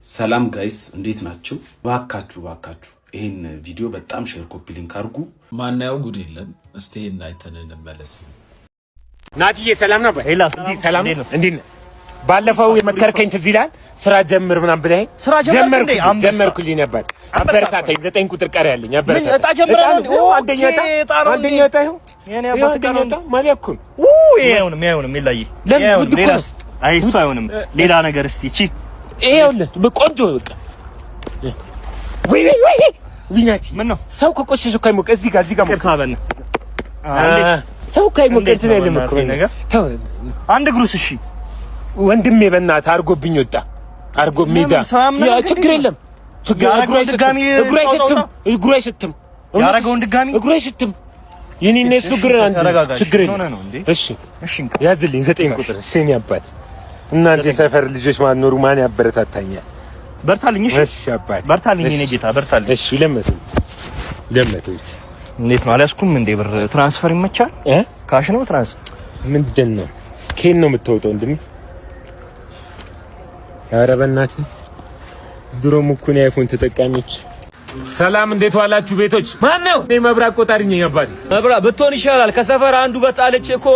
ሰላም ጋይስ እንዴት ናችሁ? ባካችሁ ይሄን ቪዲዮ በጣም ሼር ኮፒ ሊንክ አድርጉ። ማናየው ጉድ የለም። እስቲ ይሄን አይተን እንመለስ። ናቲዬ ሰላም ነበር? ሄላ ሰላም እንዴት ነህ? ባለፈው የመከርከኝ ትዝ ይላል። ስራ ጀምር ምናምን ብለህ ስራ ጀመርኩልኝ ነበር። አበረታታኝ። 9 ቁጥር ቀሪ ያለኝ ምን እጣ ጀምራለሁ? አንደኛ እጣ የኔ አባት ቀረኝ ማለኩን ይሄውንም ይላል። ሌላስ? አይ እሱ አይሆንም። ሌላ ነገር እስቲ እቺ ይሄውልህ ቆንጆ በቃ ወይ ዊናቲ ምን ነው ሰው ከቆሸሸ ከሞቀ እዚህ ጋር ከርካበን ሰው ከሞቀ እንትን አይደለም እኮ ነገር አንድ ግሩስ እሺ ወንድሜ በእናትህ አርጎብኝ ወጣ አርጎ ሜዳ ያ ችግር የለም ችግር እግሩ አይሸትም ያረጋውን ድጋሚ እግሩ አይሸትም የኔና እሱ ግራ አንተ ችግር የለም እሺ ያዝልኝ 9 ቁጥር እሺ የኔ አባት እናንተ የሰፈር ልጆች ማኖሩ ማን ያበረታታኛል? በርታልኝ። እሺ አባት በርታልኝ። እኔ ጌታ በርታልኝ። እሺ ለመቱት እንዴት ነው አልያዝኩም እንዴ? ብር ትራንስፈር ይመቻል? ካሽ ነው ትራንስ ምንድን ነው? ከየት ነው የምትወጣው? እንደም ኧረ በእናትህ ድሮም እኮ ነው አይፎን ተጠቃሚዎች። ሰላም እንዴት ዋላችሁ ቤቶች? ማን ነው? እኔ መብራት ቆጣሪ ነኝ አባቴ። መብራት ብትሆን ይሻላል። ከሰፈር አንዱ በጣለች እኮ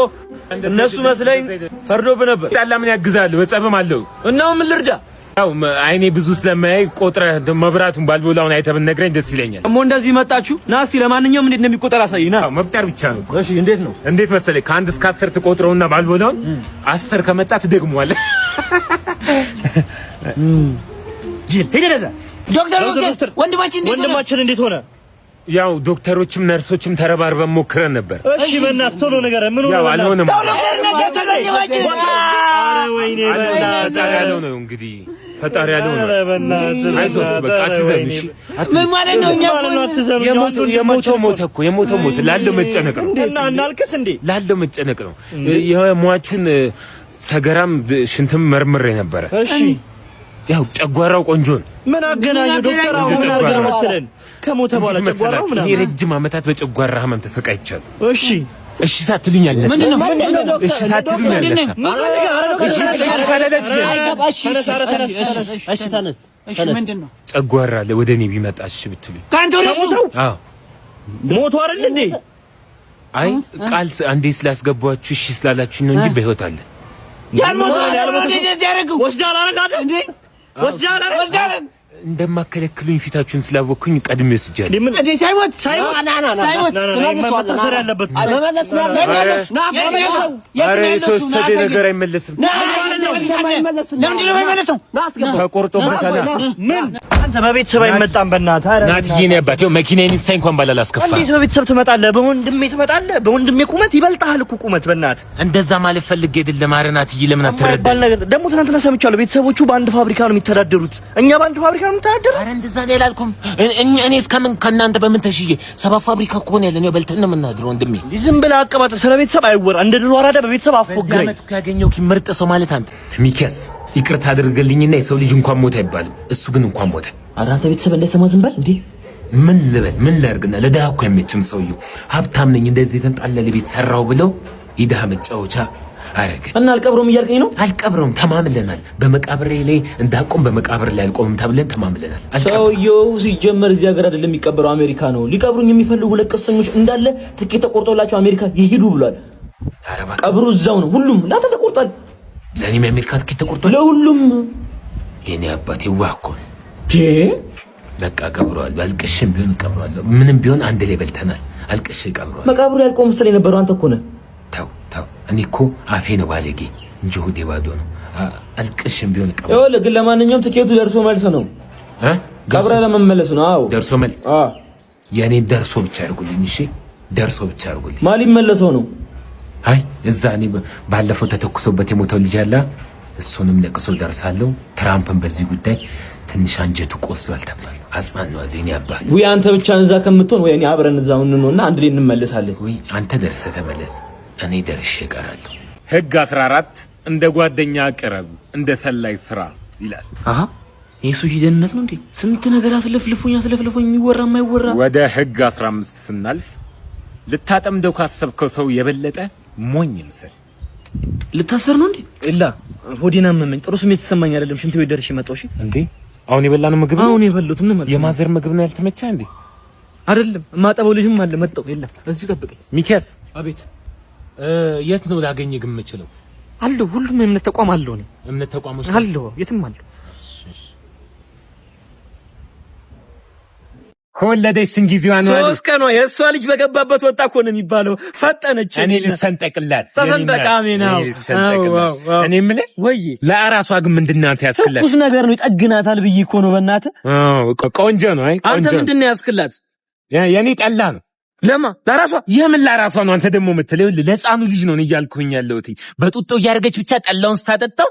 እነሱ መስለኝ ፈርዶብህ ነበር። ጣላ ምን ያግዛል? በጸብም አለው እናው ምን ልርዳ? ያው አይኔ ብዙ ስለማያይ ቆጥረህ መብራቱን ባልቦላውን አይተህ ብትነግረኝ ደስ ይለኛል። እሞ እንደዚህ መጣችሁ ና እስኪ ለማንኛውም እንዴት እንደሚቆጠር አሳይና። አዎ መቁጠር ብቻ ነው። እሺ እንዴት ነው? እንዴት መሰለኝ ከ1 እስከ 10 ትቆጥረውና ባልቦላውን 10 ከመጣ ትደግመዋለህ። ጂል ሄደህ ዶክተር ወንድማችን እንዴት ሆነ? ያው ዶክተሮችም ነርሶችም ተረባርበን ሞክረን ነበር። እሺ በእናትህ ቶሎ ነገር ምን ሆነ? አልሆነም። ወይኔ ፈጣሪ ያለው ነው እንግዲህ ፈጣሪ ያለው ነው። አይዞህ በቃ አትዘኑ። እሺ ምን ማለት ነው? እኛ የሞተው እኮ የሞተው ላለው መጨነቅ ነው። እና እናልቅስ እንዴ? ላለው መጨነቅ ነው። የሟቹን ሰገራም ሽንትም መርምሬ ነበረ። እሺ ያው ጨጓራው ቆንጆ ነው። ምን አገናኘው ዶክተር? አሁን አገናኘው መተለን ከሞተ በኋላ ጨጓራው ምናምን የረጅም ዓመታት በጨጓራ ህመም ተሰቃይቻለሁ። እሺ ሳትሉኝ አልነሳ። እሺ ሳትሉኝ አልነሳ። እሺ ምንድነው? ጨጓራ ወደኔ ቢመጣ እሺ ብትሉኝ ካንተ ነው? አዎ ሞቶ አይደል እንዴ? አይ ቃል አንዴ ስላስገባችሁ እሺ ስላላችሁ ነው እንጂ በህይወት አለ። ያልሞተ እንደዚህ ያደርገው ወስዳል አረጋደ እንዴ? ወስዳል እንደማከለክሉኝ ፊታችሁን ስላወኩኝ ቀድሜ ወስጃለሁ። እንዴ ሳይሞት መታሰር ያለበት የተወሰደ ነገር አይመለስም። ተቆርጦበታል። ምን አንተ በቤተሰብ አይመጣም? በእናትህ ናትዬ ነው አባቴ። መኪናዬን ሳይ እንኳን ባላል አስከፋ። እንዴት በቤተሰብ ትመጣለህ? በወንድሜ ትመጣለህ? በወንድሜ ቁመት ይበልጣል እኮ ቁመት። በእናትህ እንደዛ ማለት ፈልጌ አይደለም። ኧረ ናትዬ ለምን አትረዳ? ደግሞ ትናንትና ሰምቻለሁ ቤተሰቦቹ በአንድ ፋብሪካ ነው የሚተዳደሩት። እኛ በአንድ ፋብሪካ ነው የምንተዳደረው? ኧረ እንደዛ ነው ያላልኩም። እኔ እስከምን ከእናንተ በምን ተሽዬ? 7 ፋብሪካ እኮ ነው ያለን። በልተን ነው የምናድረው ወንድሜ። ዝም ብለህ አቀባጥር። ስለ ቤተሰብ አይወራ። እንደ ድሮ አራዳ በቤተሰብ አፎግረኝ። በዛመት ያገኘው ምርጥ ሰው ማለት አንተ ሚኪያስ፣ ይቅርታ አድርገልኝና የሰው ልጅ እንኳን ሞተ አይባልም። እሱ ግን እንኳን ሞተ። ኧረ አንተ ቤተሰብ እንዳይሰማ ዝም በል እንዴ። ምን ልበል? ምን ላድርግና ለድሃ እኮ አይመችም ሰውዬው። ሀብታም ነኝ እንደዚህ የተንጣለለ ቤት ሰራው ብለው የድሃ መጫወቻ አረገ እና አልቀብረውም እያልከኝ ነው? አልቀብረውም፣ ተማምለናል። በመቃብሬ ላይ እንዳቆም በመቃብር ላይ አልቆምም ተብለን ተማምለናል። ሰውዬው ሲጀመር እዚህ ሀገር አይደለም የሚቀበረው አሜሪካ ነው። ሊቀብሩኝ የሚፈልጉ ለቀስተኞች እንዳለ ትኬት ተቆርጦላቸው አሜሪካ ይሄዱ ብሏል። ቀብሩ እዛው ነው። ሁሉም ላንተ ተቆርጧል። ለኔም የአሜሪካ ትኬት ተቆርጧል። ለሁሉም የኔ አባቴ ዋኮ በቃ ቀብሯል። አልቅሽም ቢሆን ቀብሯል። ምንም ቢሆን አንድ ላይ በልተናል። አልቅሽ ቀብሯል። መቃብሩ ያልቆም ስትል የነበረው አንተ እኮ ነህ። ተው እኔ እኮ አፌ ነው ባለጌ እንጂ ሆዴ ባዶ ነው። አልቅሽም ቢሆን ቀብሯል። ይኸውልህ ግን ለማንኛውም ትኬቱ ደርሶ መልስ ነው። ቀብረ ለመመለስ ነው። አዎ ደርሶ መልስ። የኔን ደርሶ ብቻ አድርጉልኝ። እሺ ደርሶ ብቻ አድርጉልኝ። ማን ሊመለሰው ነው? አይ እዛ እኔ ባለፈው ተተኩሶበት የሞተው ልጅ አለ። እሱንም ለቅሶ ደርሳለሁ። ትራምፕን በዚህ ጉዳይ ትንሽ አንጀቱ ቆስሏል ተባለ። አጽናናዋለሁ። እኔ አባት ወይ አንተ ብቻ እዛ ከምትሆን ወይ እኔ አብረን እዛው እንሆንና አንድ ላይ እንመለሳለን። ወይ አንተ ደርሰህ ተመለስ፣ እኔ ደርሼ እቀራለሁ። ህግ 14 እንደ ጓደኛ ቅረብ እንደ ሰላይ ስራ ይላል። አሃ የሱ ሂደነት ነው እንዴ? ስንት ነገር አስለፍልፉኝ የሚወራ የማይወራ። ወደ ህግ 15 ስናልፍ ልታጠምደው ካሰብከው ሰው የበለጠ ሞኝ ይምሰል። ልታሰር ነው እንዴ? ኢላ ሆዴን አመመኝ። ጥሩ ስሜት ተሰማኝ አይደለም። ሽንት ቤት ደርሼ መጣሁ። እሺ እንዴ አሁን የበላነው ምግብ አሁን የበሉት ምን ማለት የማዘር ምግብ ነው ያልተመቻ እንዴ? አይደለም ማጠበው ልጅም አለ መጣው የለም እዚህ ጠብቀኝ። ሚኪያስ አቤት። የት ነው ላገኘህ ግን የምችለው? አለው ሁሉም የእምነት ተቋም አለው ነው እምነት ተቋሞች አለው የትም አለው። ከወለደች ስንት ጊዜዋ ነው? 3 ቀኗ የእሷ ልጅ በገባበት ወጣ እኮ ነው የሚባለው። ፈጠነች። እኔ ልሰንጠቅላት ተሰንጠቃሚ ነው። እኔ የምልህ ወይ ለአራሷ ግን ምንድን ነው አንተ ያስክላት? ትኩስ ነገር ነው ይጠግናታል ብዬ እኮ ነው በእናትህ። ቆንጆ ነው። አይ አንተ ምንድን ነው ያስክላት? የኔ ጠላ ነው። ለማ ለራሷ የምን ለራሷ ነው? አንተ ደግሞ የምትለው ለሕፃኑ ልጅ ነው እያልኩኝ ያለሁት። በጡጦ እያደረገች ብቻ ጠላውን ስታጠጣው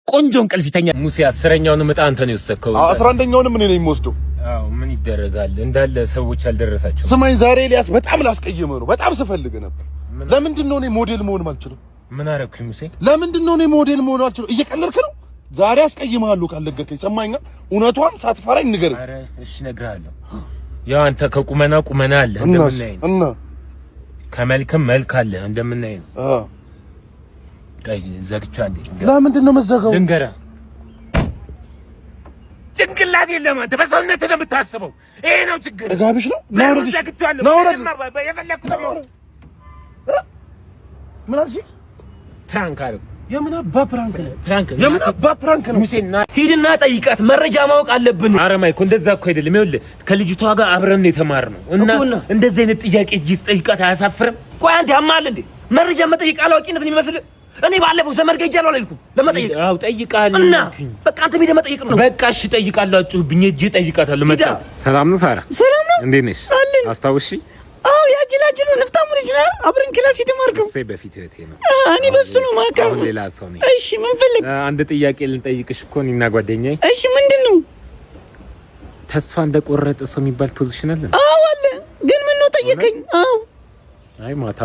ቆንጆ እንቅልፍተኛ። ሙሴ 10ኛውን ምጣ አንተ ነው የወሰድከው። 11ኛውንም እኔ ነኝ የምወስደው። አዎ ምን ይደረጋል እንዳለ ሰዎች አልደረሳቸውም። ስማኝ ዛሬ ኤልያስ በጣም ላስቀይምህ ነው። በጣም ስፈልግ ነበር። ለምንድን ነው እኔ ሞዴል መሆን ማልችለው? ምን አደረኩኝ ሙሴ? ለምንድን ነው እኔ ሞዴል መሆን ማልችለው? እየቀለድክ ነው። ዛሬ አስቀይምሃለሁ ካልነገርከኝ። ሰማኸኝ? እውነቷን ሳትፈራኝ ንገረኝ። ኧረ እሺ እነግርሃለሁ። ያው አንተ ከቁመና ቁመና አለ እንደምናይ ነው እና ከመልክም መልክ አለ እንደምናይ ነው። ቀይ ዘግቻለሁ። ለምንድን ነው መዘጋው? ልንገርህ ጭንቅላት የለም። አንተ በሰውነት ነው የምታስበው። ይሄ ነው ችግር። ጋብሽ ነው ናውረድሽ ናውረድ ምን አልሽ? ፕራንክ አደረኩ። የምን አባ ፕራንክ ነው? የምን አባ ፕራንክ ነው? ሙሴና ሂድና ጠይቃት። መረጃ ማወቅ አለብን። ኧረ ማይኮ እንደዛ እኮ አይደለም። ይኸውልህ ከልጅቷ ጋር አብረን የተማርነው እና እንደዚህ አይነት ጥያቄ እጅስ ጠይቃት አያሳፍርም? ቆይ አንተ ያማል እንዴ? መረጃ መጠየቅ አላዋቂነት ነው የሚመስል? እኔ ባለፈው ዘመድ ጋር ሄጃለሁ አላልኩም? ለመጠየቅ አዎ ጠይቃለሁ። እና በቃ አንተ ሄደህ መጠየቅ ነው። በቃ እሺ ጠይቃለሁ። አጭሁብኝ እጄ ጠይቃታለሁ። መጣ። ሰላም ነው ሳራ? ሰላም ነው። እንዴት ነሽ? አስታውሺ? አዎ ያጅላጅሉ ንፍታሙ ልጅ ነው። አብረን ክላስ የተማርከው? እሴ በፊት እህቴ ነው። እኔ በሱ ነው ማውቀው። አሁን ሌላ ሰው ነኝ። እሺ ምን ፈልግ? አንድ ጥያቄ ልንጠይቅሽ እኮ እኔና ጓደኛዬ። እሺ ምንድን ነው? ተስፋ እንደቆረጠ ሰው የሚባል ፖዚሽን አለ? አዎ አለ። ግን ምን ነው ጠየቀኝ? አዎ አይ ማታ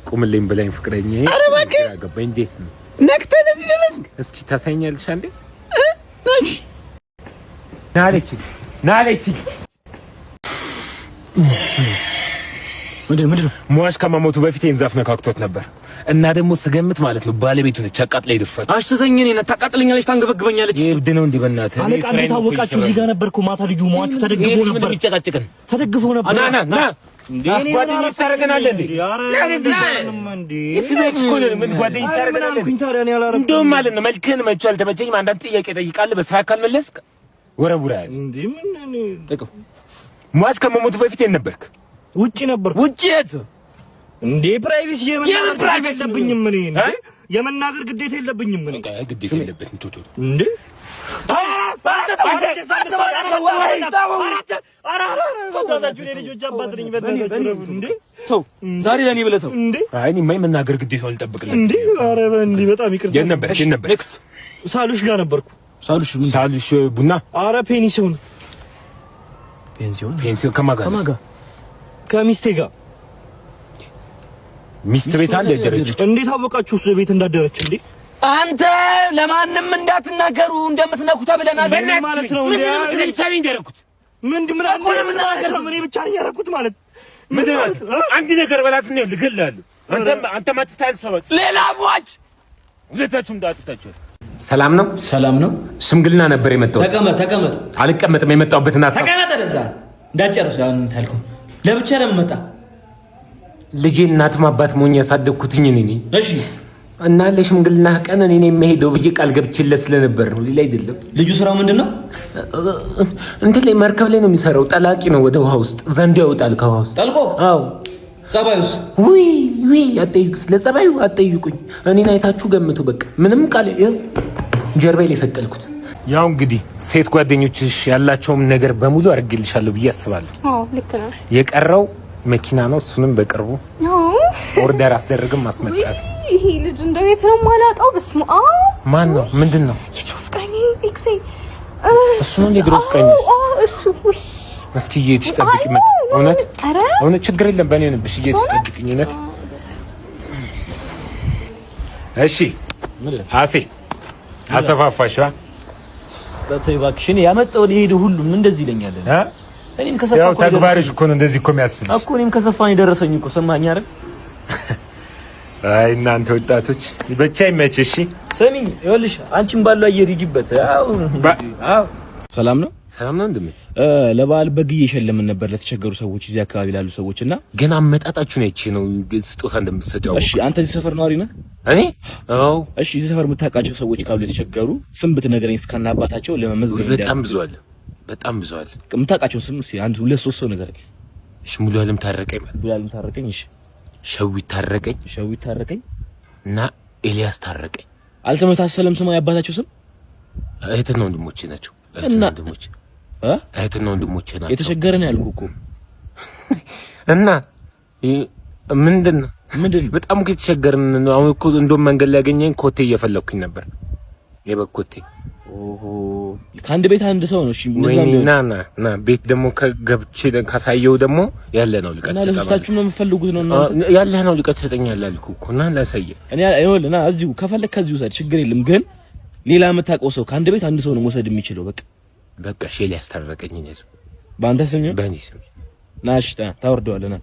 ቁምልኝ ብላኝ ፍቅረኛዬ። ኧረ እባክህ አገባኝ። እንዴት ነው ነክተህ ለዚህ ደረስክ? እስኪ ታሳይኛለሽ አንዴ? እሺ ናለች ምንድን ነው ሟች ከመሞቱ በፊት የዛፍ ነካክቶት ነበር እና ደግሞ ስገምት ማለት ነው ባለቤቱ ነች። አቃጥላ ይደስፋች አሽተተኝ እኔ ታቃጥለኛለች፣ ታንገበግበኛለች። ይብድ ነው እንዴ? በእናትህ አለቃ እንዴት አወቃችሁ? እዚህ ጋር ነበርኩ ማታ። ልጁ ሟቹ ተደግፎ ነበር። ቢጨቃጭቅን ተደግፎ ነበር። ና ጓደኞች ታረገናለህ እንዴ? ምን ጓደኞች ታረገናለህ? እንደውም ማለት ነው መልክህን መቼ አልተመቸኝም። አንዳንድ ጥያቄ እጠይቃለሁ። በስራ ካልመለስክ ወረቡራ ያለ እንዴ? ምን ጠይቀው። ሟች ከመሞቱ በፊት የት ነበርክ? ውጪ ነበር። ውጪ የት እንዴ? ፕራይቬሲ የለብኝም እኔ የመናገር ግዴታ የለብኝም እኔ። ግዴታ የለብህም ቶቶ እንዴ? ዛሬ ለኔ ብለህ ተው እንዴ? አይ እኔማ የመናገር ግዴታውን ልጠብቅልህ እንዴ? ኧረ በእንዲህ በጣም ይቅርታ። የት ነበር? ኔክስት ሳሉሽ ጋር ነበርኩ። ሳሉሽ ቡና? ኧረ ፔንሲዮን ከማን ጋር? ከሚስቴ ጋር። ሚስት ቤት አለ ያደረች? እንዴት አወቃችሁ እሱ ቤት እንዳደረች? እንዴ አንተ ለማንም እንዳትናገሩ እንደምትነኩ ተብለናል ማለት ነው። እንዴ ምንድን ነው እኔ ብቻ ነኝ ያደረኩት ማለት ምን ማለት አንድ ነገር በላት ነው ልገልላለሁ። አንተ ማጥፍታል ሰዎች ሌላ ሟች ሁለታችሁም እንዳጥፍታችሁ። ሰላም ነው? ሰላም ነው። ሽምግልና ነበር የመጣሁት። ተቀመጥ። አልቀመጥም። የመጣሁበትን ሐሳብ ተቀመጥ። ደዛ እንዳጨርስ አሁን ታልከው ለብቻ ለምን መጣ? ልጄ እናትም አባት ሞኝ ያሳደግኩትኝ እኔ ነኝ። እሺ እና ለሽምግልና ቀን እኔ ነኝ የምሄደው ብዬ ቃል ገብቼለት ስለነበር ነው፣ ሌላ አይደለም። ልጁ ስራው ምንድነው? እንትን ላይ መርከብ ላይ ነው የሚሰራው። ጠላቂ ነው። ወደ ውሃ ውስጥ ዘንዶ ያወጣል ከውሃ ውስጥ ጠልቆ። አዎ። ጸባዩስ? ውይ አትጠይቁ። ለጸባዩ አትጠይቁኝ። እኔን አይታችሁ ገምቱ። በቃ ምንም ቃል ጀርባዬ ላይ ሰቀልኩት። ያው እንግዲህ ሴት ጓደኞችሽ ያላቸውም ነገር በሙሉ አድርጌልሻለሁ ብዬ አስባለሁ። አዎ ልክ ነው። የቀረው መኪና ነው። እሱንም በቅርቡ ኦርደር አስደርግም ማስመጣት። ይሄ ልጅ እንደው የት ነው የማላጣው? በስመ አብ። ማን ነው? ምንድን ነው? የድሮ ፍቅረኛ ኤክሴ። እሱ ነው የድሮ ፍቅረኛ? እሱ። ውይ እስኪ እየሄድሽ ጠብቂ። እውነት ችግር የለም በእኔ ሆነብሽ። እየሄድሽ ጠብቂኝ። እውነት እሺ። አሴ አሰፋፋሽ በተይ እባክሽን ያመጣውን ይሄድ ሁሉም እንደዚህ ይለኛል። እኔም ከሰፋ ያው ተግባርሽ እኮ ነው እንደዚህ እኮ የሚያስፈልግ እኮ። እኔም ከሰፋኝ ደረሰኝ እኮ ሰማኝ አይደል? አይ እናንተ ወጣቶች ብቻ ይመችሽ። እሺ ስሚኝ፣ ይኸውልሽ አንቺም ባለው አየር ሂጂበት። አዎ ሰላም ነው? ሰላም ነው እንደምን? ለበዓል በግ እየሸለምን ነበር ለተቸገሩ ሰዎች እዚህ አካባቢ ላሉ ሰዎች እና ገና አመጣጣችሁ ነው ነው ስጦታ እንደምትሰጠው። እሺ አንተ እዚህ ሰፈር ነዋሪ ነህ? እኔ? አዎ። እሺ እዚህ ሰፈር የምታውቃቸው ሰዎች ካሉ የተቸገሩ ስም ብትነግረኝ እስከና አባታቸው ለመመዝገብ በጣም ብዙ አለ። በጣም ብዙ አለ። የምታውቃቸው ስም እስኪ አንድ ሁለት ሶስት ሰው ንገረኝ። እሺ ሙሉ ዓለም ታረቀኝ። ሙሉ ዓለም ታረቀኝ። እሺ ሸዊት ታረቀኝ። ሸዊት ታረቀኝ እና ኤልያስ ታረቀኝ። አልተመሳሰለም ስም ያባታቸው ስም? እህትና ወንድሞቼ ናቸው። እህትና ወንድሞቼ እህትና ወንድሞቼ ናቸው። የተቸገረ ነው ያልኩህ እኮ እና ምንድን ነው በጣም እኮ የተቸገርን ነው። አሁን እኮ እንደውም መንገድ ላይ ያገኘኝ ኮቴ እየፈለኩኝ ነበር። የበግ ኮቴ። ኦሆ ከአንድ ቤት አንድ ሰው ነው። እሺ ና ቤት ደግሞ ከገብቼ ካሳየው ደግሞ ያለ ነው ልቀት እና ለሶስታችሁ ነው የምፈልጉት ነው እናንተ ያለ ነው ልቀት ትሰጠኛለህ አልኩህ እኮ እና ላሳየህ። እኔ ይኸውልህ ና እዚሁ ከፈለክ ከዚሁ ውሰድ ችግር የለም። ግን ሌላ የምታውቀው ሰው ከአንድ ቤት አንድ ሰው ነው መውሰድ የሚችለው። በቃ ሼል ያስታረቀኝ ነው። በአንተ ስም ነው? በእኔ ስም። ና እሺ ታወርደዋለህ ና